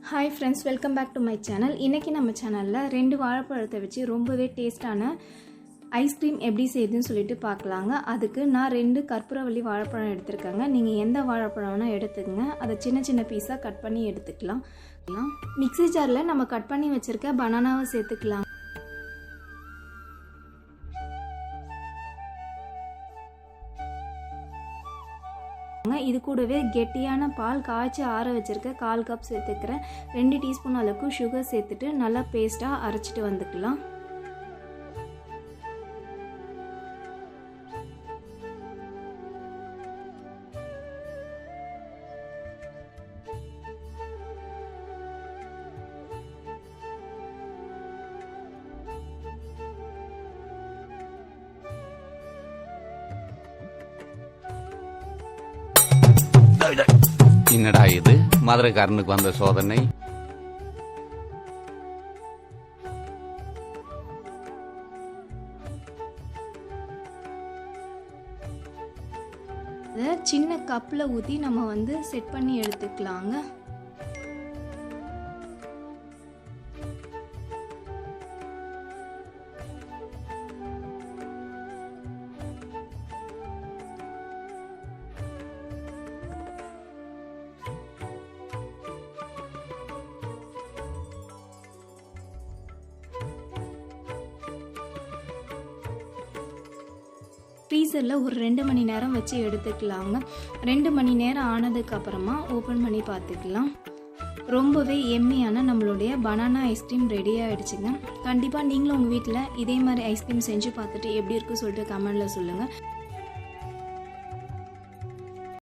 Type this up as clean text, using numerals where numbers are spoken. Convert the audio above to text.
Hi friends, welcome back to my channel. இன்றைக்கி நம்ம சேனலில் 2 வாழைப்பழத்தை வச்சு ரொம்பவே டேஸ்ட்டான ஐஸ்கிரீம் எப்படி செய்யுதுன்னு சொல்லிட்டு பார்க்கலாங்க. அதுக்கு நான் 2 கற்பூரவள்ளி வாழைப்பழம் எடுத்துருக்கேங்க. நீங்கள் எந்த வாழைப்பழம் வேணால் எடுத்துக்கங்க. அதை சின்ன சின்ன பீஸாக கட் பண்ணி எடுத்துக்கலாம். மிக்ஸி ஜாரில் நம்ம கட் பண்ணி வச்சுருக்க பனானாவை சேர்த்துக்கலாம். இது கூடவே கெட்டியான பால் காய்ச்சி ஆற வச்சிருக்க 1/4 கப் சேர்த்துக்கிறேன். 2 டீஸ்பூன் அளவுக்கு சுகர் சேர்த்துட்டு நல்லா பேஸ்ட்டாக அரைச்சிட்டு வந்துக்கலாம். என்னடா இது மதுரைக்காரனுக்கு வந்த சோதனை? சின்ன கப்பில் ஊற்றி நம்ம செட் பண்ணி எடுத்துக்கலாங்க. ஃப்ரீசரில் ஒரு 2 மணி நேரம் வச்சு எடுத்துக்கலாங்க. 2 மணி நேரம் ஆனதுக்கப்புறமா ஓப்பன் பண்ணி பார்த்துக்கலாம். ரொம்பவே எம்மியான நம்மளுடைய பனானா ஐஸ்கிரீம் ரெடி ஆகிடுச்சுங்க. கண்டிப்பாக நீங்களும் உங்கள் வீட்டில் இதே மாதிரி ஐஸ்கிரீம் செஞ்சு பார்த்துட்டு எப்படி இருக்குன்னு சொல்லிட்டு கமெண்டில் சொல்லுங்கள்.